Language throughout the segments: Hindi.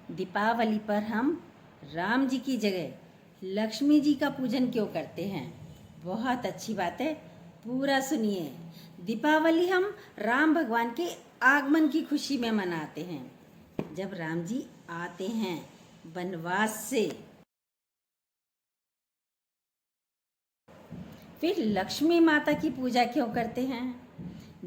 दीपावली पर हम राम जी की जगह लक्ष्मी जी का पूजन क्यों करते हैं? बहुत अच्छी बात है, पूरा सुनिए। दीपावली हम राम भगवान के आगमन की खुशी में मनाते हैं। जब राम जी आते हैं वनवास से, फिर लक्ष्मी माता की पूजा क्यों करते हैं?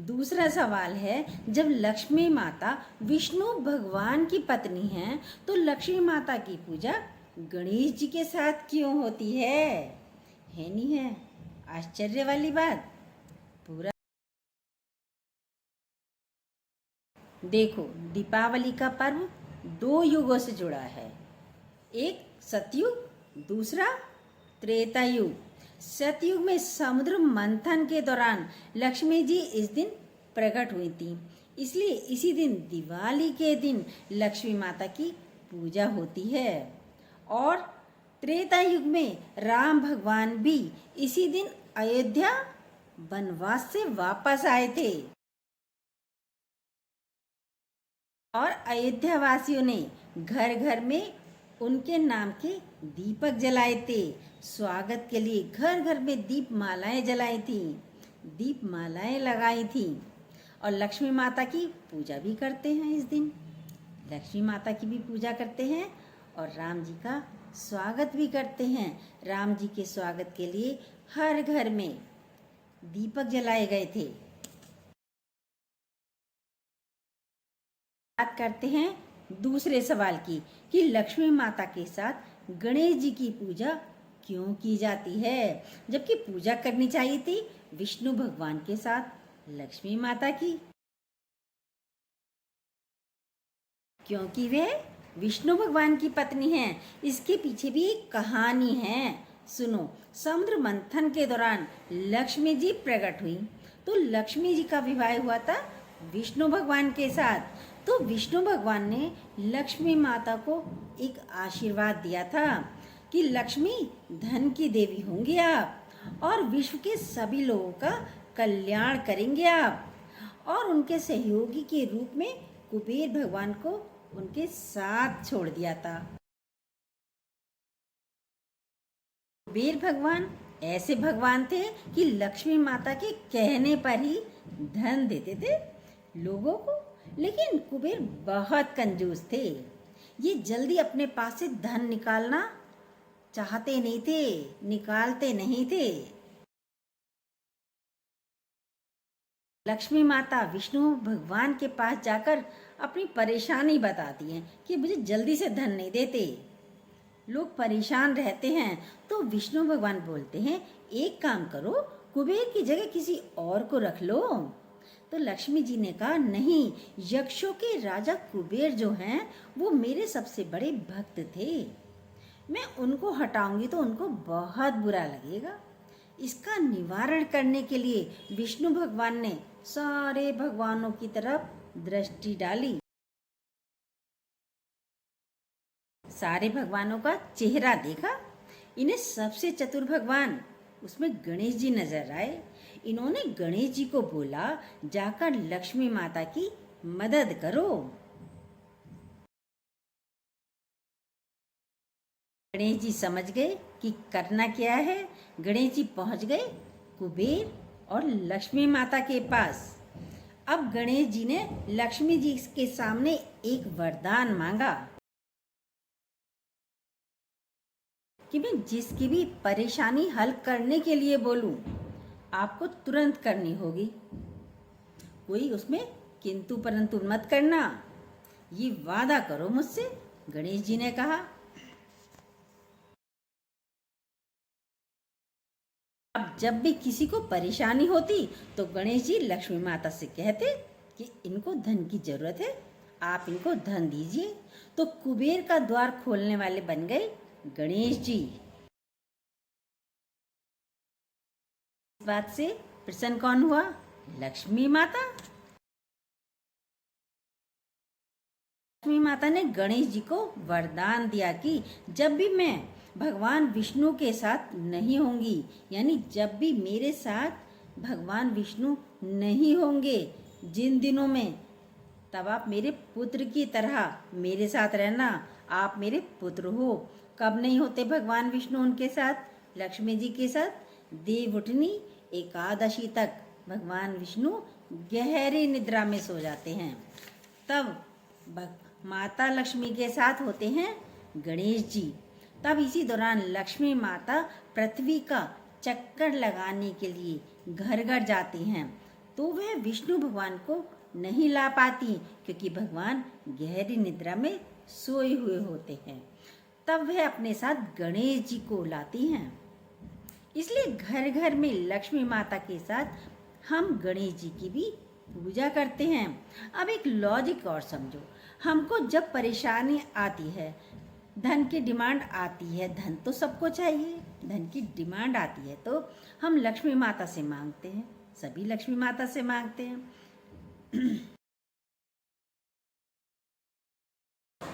दूसरा सवाल है, जब लक्ष्मी माता विष्णु भगवान की पत्नी हैं, तो लक्ष्मी माता की पूजा गणेश जी के साथ क्यों होती है नहीं है? आश्चर्य वाली बात। पूरा देखो, दीपावली का पर्व दो युगों से जुड़ा है। एक सतयुग, दूसरा त्रेता युग। सतयुग में समुद्र मंथन के दौरान लक्ष्मी जी इस दिन प्रकट हुई थी, इसलिए इसी दिन दिवाली के दिन लक्ष्मी माता की पूजा होती है। और त्रेता युग में राम भगवान भी इसी दिन अयोध्या वनवास से वापस आए थे और अयोध्या वासियों ने घर घर में उनके नाम के दीपक जलाए थे। स्वागत के लिए घर घर में दीप मालाएं जलाई थी, दीप मालाएं लगाई थी। और लक्ष्मी माता की पूजा भी करते हैं इस दिन। लक्ष्मी माता की भी पूजा करते हैं और राम जी का स्वागत भी करते हैं। राम जी के स्वागत के लिए हर घर में दीपक जलाए गए थे। बात करते हैं दूसरे सवाल की कि लक्ष्मी माता के साथ गणेश जी की पूजा क्यों की जाती है, जबकि पूजा करनी चाहिए थी विष्णु भगवान के साथ लक्ष्मी माता की। क्योंकि वे विष्णु भगवान की पत्नी हैं। इसके पीछे भी एक कहानी है, सुनो। समुद्र मंथन के दौरान लक्ष्मी जी प्रकट हुई, तो लक्ष्मी जी का विवाह हुआ था विष्णु भगवान के साथ। तो विष्णु भगवान ने लक्ष्मी माता को एक आशीर्वाद दिया था कि लक्ष्मी धन की देवी होंगी आप और विश्व के सभी लोगों का कल्याण करेंगे आप। और उनके सहयोगी के रूप में कुबेर भगवान को उनके साथ छोड़ दिया था। कुबेर भगवान ऐसे भगवान थे कि लक्ष्मी माता के कहने पर ही धन देते थे लोगों को, लेकिन कुबेर बहुत कंजूस थे। ये जल्दी अपने पास से धन निकालना चाहते नहीं थे, निकालते नहीं थे। लक्ष्मी माता विष्णु भगवान के पास जाकर अपनी परेशानी बताती हैं कि मुझे जल्दी से धन नहीं देते, लोग परेशान रहते हैं। तो विष्णु भगवान बोलते हैं, एक काम करो, कुबेर की जगह किसी और को रख लो। तो लक्ष्मी जी ने कहा, नहीं, यक्षों के राजा कुबेर जो हैं वो मेरे सबसे बड़े भक्त थे, मैं उनको हटाऊंगी तो उनको बहुत बुरा लगेगा। इसका निवारण करने के लिए विष्णु भगवान ने सारे भगवानों की तरफ दृष्टि डाली। सारे भगवानों का चेहरा देखा, इन्हें सबसे चतुर भगवान उसमें गणेश जी नजर आए। इन्होंने गणेश जी को बोला, जाकर लक्ष्मी माता की मदद करो। गणेश जी समझ गए कि करना क्या है। गणेश जी पहुंच गए कुबेर और लक्ष्मी माता के पास। अब गणेश जी ने लक्ष्मी जी के सामने एक वरदान मांगा कि मैं जिसकी भी परेशानी हल करने के लिए बोलूं, आपको तुरंत करनी होगी। कोई उसमें किंतु परंतु मत करना, ये वादा करो मुझसे। गणेश जी ने कहा। अब जब भी किसी को परेशानी होती तो गणेश जी लक्ष्मी माता से कहते कि इनको धन की जरूरत है, आप इनको धन दीजिए। तो कुबेर का द्वार खोलने वाले बन गए गणेश जी। इस बात से प्रसन्न कौन हुआ? लक्ष्मी माता। लक्ष्मी माता ने गणेश जी को वरदान दिया कि जब भी मैं भगवान विष्णु के साथ नहीं होंगी, यानी जब भी मेरे साथ भगवान विष्णु नहीं होंगे, जिन दिनों में तब आप मेरे पुत्र की तरह मेरे साथ रहना। आप मेरे पुत्र हो। कब नहीं होते भगवान विष्णु उनके साथ, लक्ष्मी जी के साथ? देवउठनी एकादशी तक भगवान विष्णु गहरी निद्रा में सो जाते हैं। तब माता लक्ष्मी के साथ होते हैं गणेश जी। तब इसी दौरान लक्ष्मी माता पृथ्वी का चक्कर लगाने के लिए घर घर जाती हैं, तो वह विष्णु भगवान को नहीं ला पाती क्योंकि भगवान गहरी निद्रा में सोए हुए होते हैं। तब वह अपने साथ गणेश जी को लाती हैं। इसलिए घर घर में लक्ष्मी माता के साथ हम गणेश जी की भी पूजा करते हैं। अब एक लॉजिक और समझो, हमको जब परेशानी आती है, धन की डिमांड आती है, धन तो सबको चाहिए, धन की डिमांड आती है तो हम लक्ष्मी माता से मांगते हैं, सभी लक्ष्मी माता से मांगते हैं।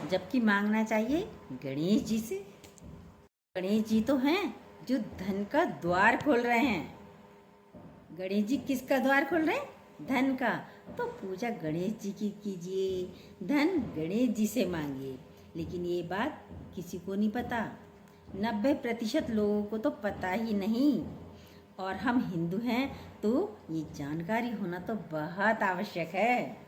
जबकि मांगना चाहिए गणेश जी से। गणेश जी तो हैं जो धन का द्वार खोल रहे हैं। गणेश जी किसका द्वार खोल रहे हैं? धन का। तो पूजा गणेश जी की कीजिए, धन गणेश जी से मांगिए। लेकिन ये बात किसी को नहीं पता, 90% लोगों को तो पता ही नहीं। और हम हिंदू हैं तो ये जानकारी होना तो बहुत आवश्यक है।